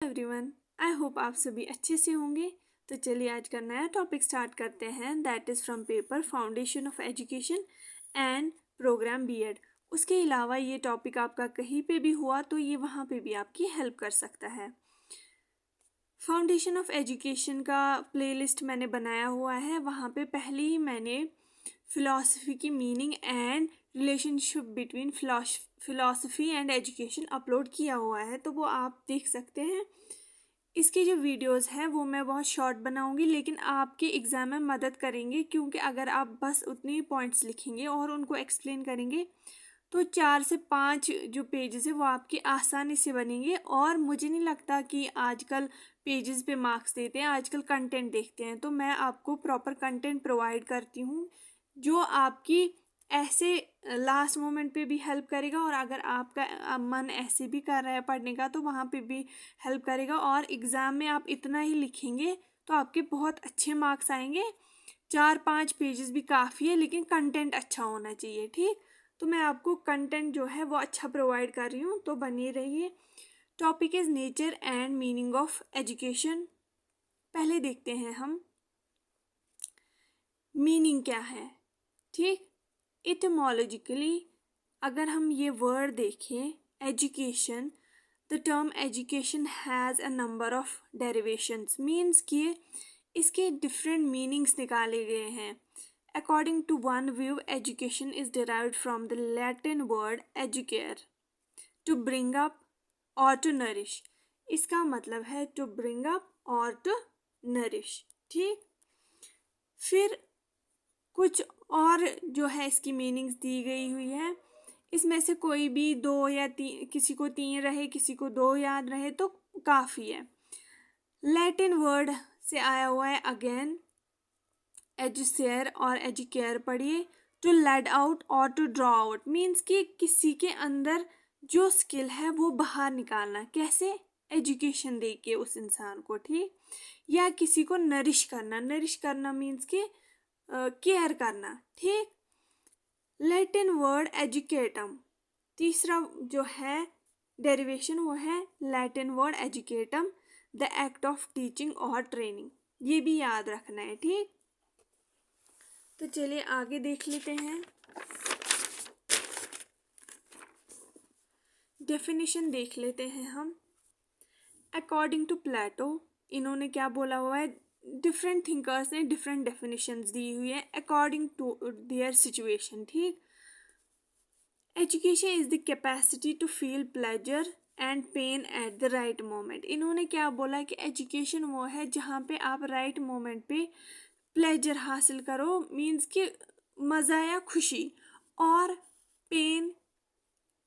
Everyone, I hope आप सभी अच्छे से होंगे। तो चलिए आज का नया टॉपिक स्टार्ट करते हैं, that is from paper foundation of education and program B Ed. उसके अलावा ये टॉपिक आपका कहीं पे भी हुआ तो ये वहाँ पे भी आपकी हेल्प कर सकता है। फाउंडेशन ऑफ एजुकेशन का प्लेलिस्ट मैंने बनाया हुआ है, वहाँ पे पहले ही मैंने फ़िलॉसफी की meaning and relationship between philosophy and education upload किया हुआ है, तो वो आप देख सकते हैं। इसकी जो वीडियोस हैं वो मैं बहुत शॉर्ट बनाऊंगी, लेकिन आपके एग्ज़ाम में मदद करेंगे, क्योंकि अगर आप बस उतने ही पॉइंट्स लिखेंगे और उनको एक्सप्लेन करेंगे तो 4 से 5 जो पेजेस है वो आपके आसानी से बनेंगे। और मुझे नहीं लगता कि आजकल पेजेस पे मार्क्स देते हैं, आजकल कंटेंट देखते हैं। तो मैं आपको प्रॉपर कंटेंट प्रोवाइड करती हूँ जो आपकी ऐसे लास्ट मोमेंट पे भी हेल्प करेगा, और अगर आपका मन ऐसे भी कर रहा है पढ़ने का तो वहाँ पे भी हेल्प करेगा। और एग्ज़ाम में आप इतना ही लिखेंगे तो आपके बहुत अच्छे मार्क्स आएंगे। 4-5 पेजेस भी काफ़ी है, लेकिन कंटेंट अच्छा होना चाहिए, ठीक। तो मैं आपको कंटेंट जो है वो अच्छा प्रोवाइड कर रही हूँ, तो बने रहिए। Topic is nature and meaning of education. पहले देखते हैं हम मीनिंग क्या है, ठीक। इटमोलॉजिकली अगर हम ये वर्ड देखें education, the term education has a number of derivations, means कि इसके डिफरेंट मीनिंग्स निकाले गए हैं। According to one view education is derived from the Latin word educare, to bring up और टू नरिश। इसका मतलब है टू ब्रिंग अप और टू नरिश, ठीक। फिर कुछ और जो है इसकी मीनिंग्स दी गई हुई है, इसमें से कोई भी 2 या 3, किसी को 3 रहे किसी को 2 याद रहे तो काफ़ी है। लैटिन वर्ड से आया हुआ है अगेन, एजुसेयर और एजुकेयर पढ़िए। टू लेट आउट और टू ड्रॉ आउट मीन्स कि किसी के अंदर जो स्किल है वो बाहर निकालना, कैसे, एजुकेशन दे के उस इंसान को, ठीक। या किसी को नरिश करना, नरिश करना मीन्स कि केयर करना, ठीक। लैटिन वर्ड एजुकेटम, तीसरा जो है डेरिवेशन वो है Latin word educatum, the act of teaching और ट्रेनिंग। ये भी याद रखना है, ठीक। तो चलिए आगे देख लेते हैं। डेफिनेशन देख लेते हैं हम। अकॉर्डिंग टू प्लेटो, इन्होंने क्या बोला हुआ है, डिफरेंट थिंकर्स ने डिफरेंट डेफिनेशंस दी हुई है अकॉर्डिंग टू देयर सिचुएशन, ठीक। Education is the capacity to feel pleasure and pain at the right moment. इन्होंने क्या बोला कि एजुकेशन वो है जहाँ पे आप राइट मोमेंट पे प्लेजर हासिल करो, मीन्स कि मज़ा या खुशी, और पेन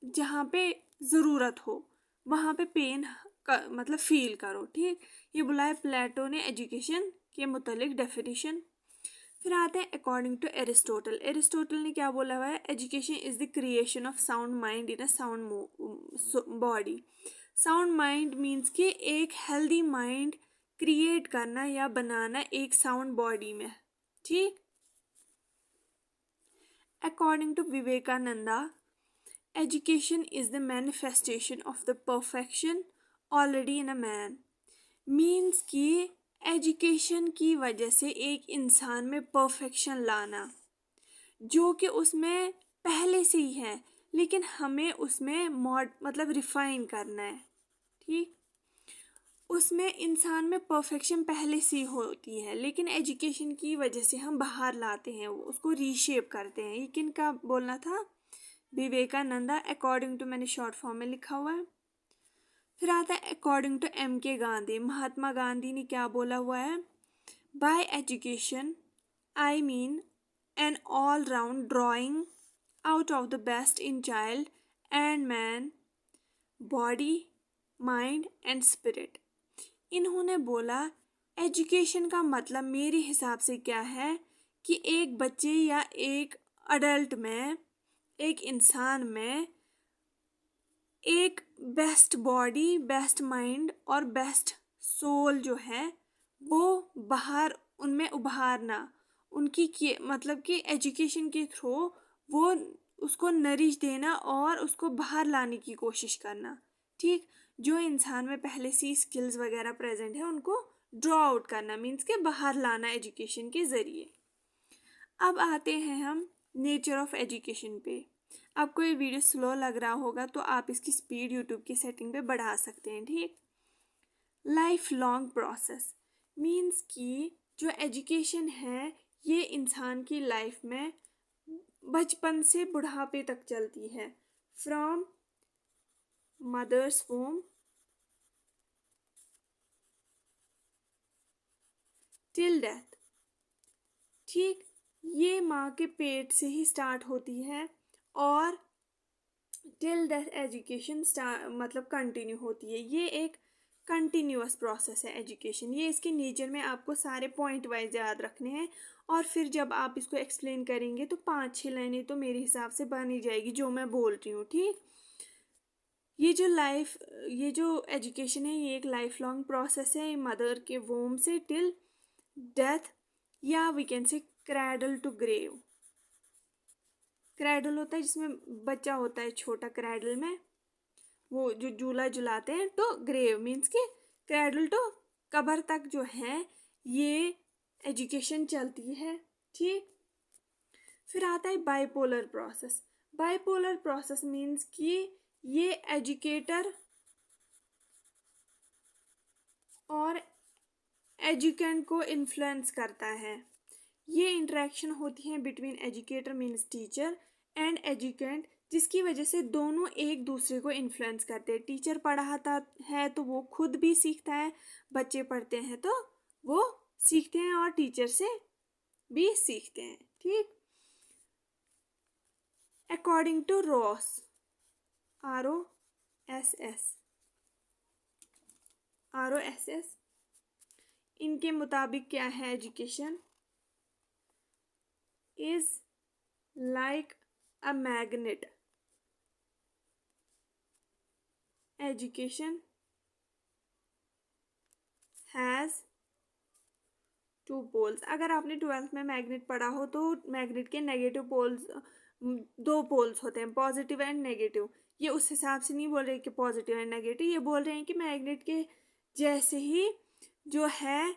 जहाँ पे ज़रूरत हो वहाँ पे पेन मतलब फील करो, ठीक। ये बोला है प्लेटो ने एजुकेशन के मुतालिक डेफिनेशन। फिर आते हैं अकॉर्डिंग टू एरिस्टोटल। एरिस्टोटल ने क्या बोला हुआ है, education is the creation of sound mind in a sound body. Sound mind means कि एक हेल्दी माइंड क्रिएट करना या बनाना एक साउंड बॉडी में, ठीक। According to Vivekananda, education is the manifestation of the perfection already in a man, means कि education की वजह से एक इंसान में परफेक्शन लाना जो कि उसमें पहले से ही है, लेकिन हमें उसमें मतलब रिफाइन करना है, ठीक। उसमें इंसान में परफेक्शन पहले से ही होती है, लेकिन एजुकेशन की वजह से हम बाहर लाते हैं, उसको रीशेप करते हैं। ये किन का बोलना था, विवेकानंदा। अकॉर्डिंग टू मैंने शॉर्ट फॉर्म में लिखा हुआ है। फिर आता है according to M.K. Gandhi. Mahatma Gandhi ने क्या बोला हुआ है, by education I mean an all round drawing out of the best in child and man, body, mind and spirit. इन्होंने बोला एजुकेशन का मतलब मेरे हिसाब से क्या है कि एक बच्चे या एक अडल्ट में, एक इंसान में एक बेस्ट बॉडी, बेस्ट माइंड और बेस्ट सोल जो है वो बाहर उनमें उभारना, उनकी मतलब कि एजुकेशन के थ्रू वो उसको नरिश देना और उसको बाहर लाने की कोशिश करना, ठीक। जो इंसान में पहले से स्किल्स वगैरह प्रेजेंट है उनको ड्रॉ आउट करना, मीन्स के बाहर लाना एजुकेशन के ज़रिए। अब आते हैं हम नेचर ऑफ एजुकेशन पे। आपको ये वीडियो स्लो लग रहा होगा तो आप इसकी स्पीड यूट्यूब की सेटिंग पे बढ़ा सकते हैं, ठीक। लाइफ लॉन्ग प्रोसेस मीन्स कि जो एजुकेशन है ये इंसान की लाइफ में बचपन से बुढ़ापे तक चलती है, फ्रॉम मदर्स वोम टिल डेथ, ठीक। ये माँ के पेट से ही स्टार्ट होती है और टिल डेथ एजुकेशन मतलब कंटिन्यू होती है। ये एक कंटिन्यूअस प्रोसेस है एजुकेशन। ये इसके नेचर में आपको सारे पॉइंट वाइज याद रखने हैं और फिर जब आप इसको एक्सप्लेन करेंगे तो 5-6 लाइनें तो मेरे हिसाब से बन ही जाएगी जो मैं बोल रही हूँ, ठीक। ये जो एजुकेशन है ये एक लाइफ लॉन्ग प्रोसेस है, मदर के वोम से टिल डेथ, या we can say cradle to grave. Cradle होता है जिसमें बच्चा होता है छोटा, क्रैडल में वो जो झूला झुलाते हैं, तो ग्रेव मीन्स के क्रैडल टू कब्र तक जो है ये एजुकेशन चलती है, ठीक। फिर आता है bipolar process. Bipolar process means कि ये एजुकेटर और एजुकेंट को इन्फ्लुएंस करता है। ये इंटरेक्शन होती है between educator means teacher and educand, जिसकी वजह से दोनों एक दूसरे को इन्फ्लुएंस करते हैं। टीचर पढ़ाता है तो वो खुद भी सीखता है, बच्चे पढ़ते हैं तो वो सीखते हैं और टीचर से भी सीखते हैं, ठीक। अकॉर्डिंग टू रॉस, ROSS, इनके मुताबिक क्या है, education is like a magnet. Education has 2 poles. अगर आपने 12th में मैग्नेट पढ़ा हो तो मैग्नेट के नेगेटिव पोल्स, 2 पोल्स होते हैं, पॉजिटिव एंड नेगेटिव। ये उस हिसाब से नहीं बोल रहे कि पॉजिटिव एंड नेगेटिव, ये बोल रहे हैं कि मैग्नेट के जैसे ही जो है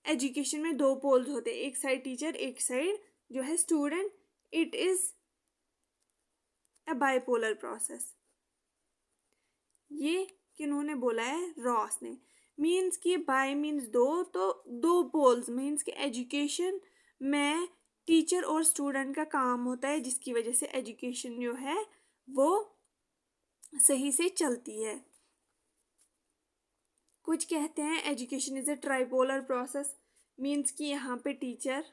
एजुकेशन में 2 पोल्स होते हैं, एक साइड टीचर एक साइड जो है student. It is a bipolar process. ये किन्होंने बोला है, रॉस ने। मीन्स कि बाय मीन्स 2, तो 2 पोल्स मीन्स कि एजुकेशन में टीचर और स्टूडेंट का काम होता है, जिसकी वजह से एजुकेशन जो है वो सही से चलती है। कुछ कहते हैं education is a tripolar process, means कि यहाँ पे teacher,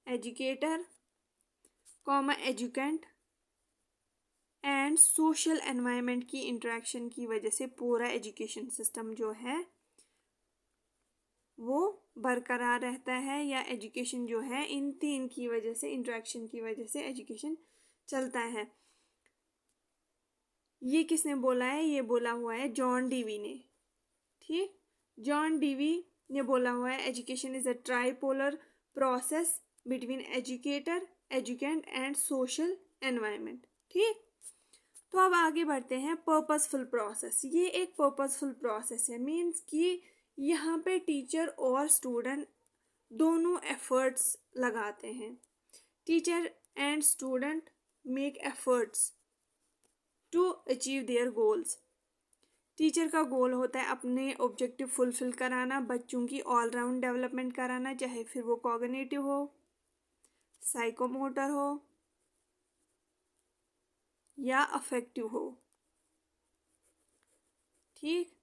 educator, comma educand and social environment की इंटरेक्शन की वजह से पूरा एजुकेशन सिस्टम जो है वो बरकरार रहता है, या एजुकेशन जो है इन 3 की वजह से, इंटरेक्शन की वजह से एजुकेशन चलता है। ये किसने बोला है, ये बोला हुआ है जॉन डीवी ने, ठीक। जॉन डीवी ने बोला हुआ है education is a tripolar process between educator, educand and social environment, ठीक। तो अब आगे बढ़ते हैं पर्पसफुल प्रोसेस। ये एक पर्पसफुल प्रोसेस है, मीन्स कि यहाँ पे टीचर और स्टूडेंट दोनों एफर्ट्स लगाते हैं। Teacher and student make efforts to achieve their goals. Teacher का गोल होता है अपने ऑब्जेक्टिव फुलफिल कराना, बच्चों की ऑलराउंड डेवलपमेंट कराना, चाहे फिर वो कॉग्निटिव हो, साइकोमोटर हो या अफेक्टिव हो, ठीक।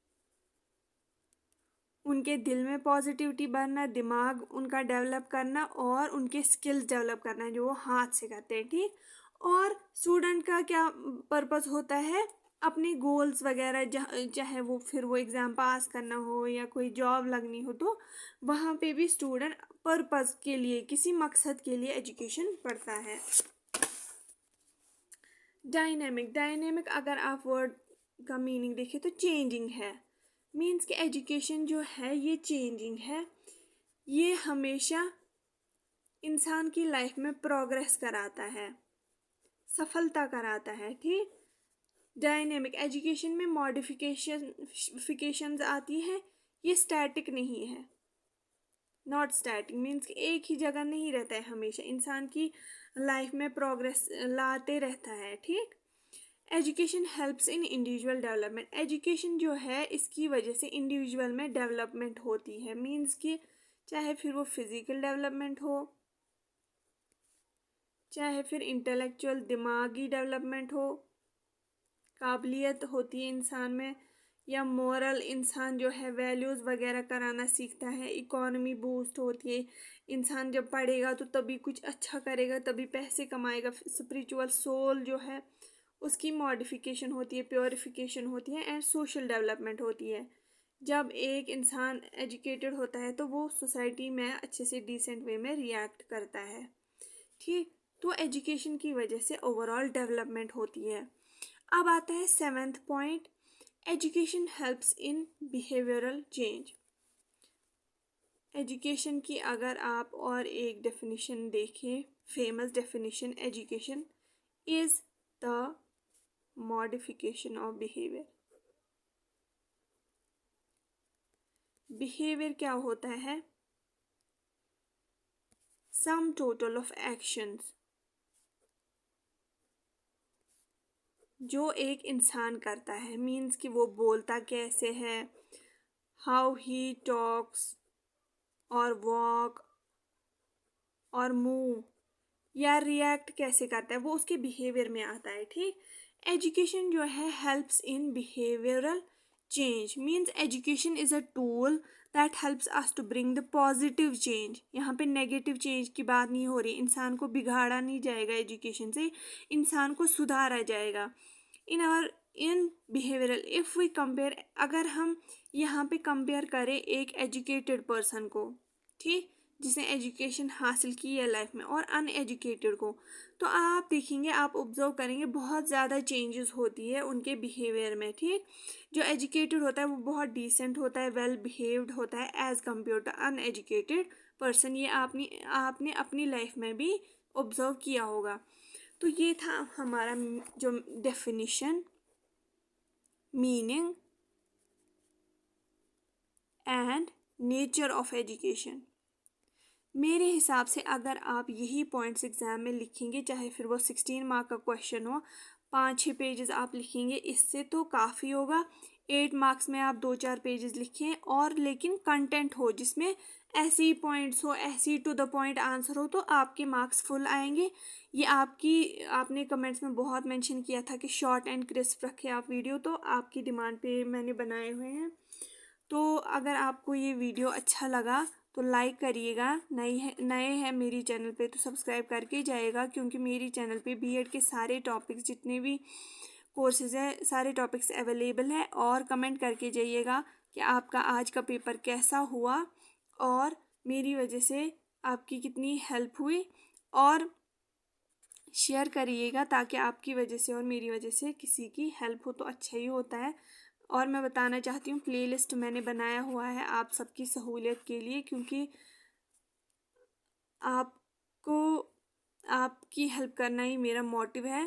उनके दिल में पॉजिटिविटी भरना, दिमाग उनका डेवलप करना और उनके स्किल्स डेवलप करना जो वो हाथ से करते हैं, ठीक। और स्टूडेंट का क्या पर्पस होता है, अपने गोल्स वगैरह, चाहे वो फिर वो एग्ज़ाम पास करना हो या कोई जॉब लगनी हो, तो वहाँ पे भी स्टूडेंट पर्पस के लिए, किसी मकसद के लिए एजुकेशन पढ़ता है। डायनेमिक अगर आप वर्ड का मीनिंग देखें तो चेंजिंग है, मीन्स कि एजुकेशन जो है ये चेंजिंग है। ये हमेशा इंसान की लाइफ में प्रोग्रेस कराता है, सफलता कराता है, ठीक। डायनेमिक एजुकेशन में मॉडिफिकेशंस आती है, ये स्टैटिक नहीं है। नॉट स्टैटिक मीन्स कि एक ही जगह नहीं रहता है, हमेशा इंसान की लाइफ में प्रोग्रेस लाते रहता है। ठीक। Education helps in individual development, education जो है इसकी वजह से इंडिविजुअल में डेवलपमेंट होती है। मीन्स कि चाहे फिर वो फिजिकल डेवलपमेंट हो, चाहे फिर इंटेलेक्चुअल दिमागी डेवलपमेंट हो, काबिलियत होती है इंसान में, या मोरल इंसान जो है वैल्यूज़ वगैरह कराना सीखता है, इकोनॉमी बूस्ट होती है। इंसान जब पढ़ेगा तो तभी कुछ अच्छा करेगा, तभी पैसे कमाएगा। स्पिरिचुअल सोल जो है उसकी मॉडिफिकेशन होती है, प्योरिफिकेशन होती है, एंड सोशल डेवलपमेंट होती है। जब एक इंसान एजुकेटेड होता है तो वो सोसाइटी में अच्छे से डिसेंट वे में रिएक्ट करता है। ठीक। तो एजुकेशन की वजह से ओवरऑल डेवलपमेंट होती है। अब आता है 7th point, education helps in behavioural change. Education की अगर आप और एक डेफिनेशन देखें, famous definition, education is the modification of behaviour. Behaviour क्या होता है? सम टोटल ऑफ एक्शंस जो एक इंसान करता है। मीन्स कि वो बोलता कैसे है, हाउ ही टॉक्स और वॉक और मूव या रिएक्ट कैसे करता है, वो उसके बिहेवियर में आता है। ठीक। एजुकेशन जो है helps in behavioural change. Means education is a tool that helps us to bring the positive change. यहाँ पे नेगेटिव चेंज की बात नहीं हो रही, इंसान को बिगाड़ा नहीं जाएगा एजुकेशन से, इंसान को सुधारा जाएगा। इन बिहेवियरल इफ वी कंपेयर, अगर हम यहाँ पे कंपेयर करें एक एजुकेटेड पर्सन को, ठीक, जिसने एजुकेशन हासिल की है लाइफ में, और अनएजुकेटेड को, तो आप देखेंगे, आप ऑब्जर्व करेंगे बहुत ज़्यादा चेंजेस होती है उनके बिहेवियर में। ठीक। जो एजुकेटेड होता है वो बहुत डिसेंट होता है, वेल बिहेव्ड होता है as compare to uneducated person. ये आपने अपनी लाइफ में भी ऑब्जर्व किया होगा। तो ये था हमारा जो definition, meaning and nature of education. मेरे हिसाब से अगर आप यही पॉइंट्स एग्जाम में लिखेंगे, चाहे फिर वो 16 मार्क का क्वेश्चन हो, 5-6 पेजेस आप लिखेंगे, इससे तो काफ़ी होगा। 8 मार्क्स में आप 2-4 पेजेस लिखें, और लेकिन कंटेंट हो जिसमें ऐसे ही पॉइंट्स हो, ऐसी टू द पॉइंट आंसर हो, तो आपके मार्क्स फुल आएंगे। ये आपने कमेंट्स में बहुत मेंशन किया था कि शॉर्ट एंड क्रिस्प रखें आप वीडियो, तो आपकी डिमांड पे मैंने बनाए हुए हैं। तो अगर आपको ये वीडियो अच्छा लगा तो लाइक करिएगा, नए हैं मेरी चैनल पे तो सब्सक्राइब करके जाइएगा, क्योंकि मेरी चैनल पे बीएड के सारे टॉपिक्स, जितने भी कोर्सेज हैं, सारे टॉपिक्स अवेलेबल है। और कमेंट करके जाइएगा कि आपका आज का पेपर कैसा हुआ और मेरी वजह से आपकी कितनी हेल्प हुई, और शेयर करिएगा ताकि आपकी वजह से और मेरी वजह से किसी की हेल्प हो तो अच्छा ही होता है। और मैं बताना चाहती हूँ, प्लेलिस्ट मैंने बनाया हुआ है आप सबकी सहूलियत के लिए, क्योंकि आपको आपकी हेल्प करना ही मेरा मोटिव है।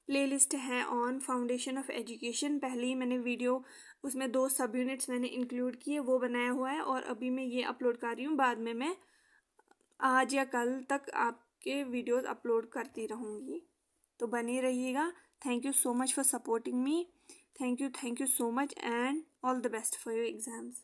प्लेलिस्ट है ऑन फाउंडेशन ऑफ एजुकेशन, पहले ही मैंने वीडियो उसमें 2 सब यूनिट्स मैंने इंक्लूड किए, वो बनाया हुआ है, और अभी मैं ये अपलोड कर रही हूँ। बाद में मैं आज या कल तक आपके वीडियोस अपलोड करती रहूँगी, तो बने रहिएगा। Thank you so much for supporting me. Thank you so much, and all the best for your exams.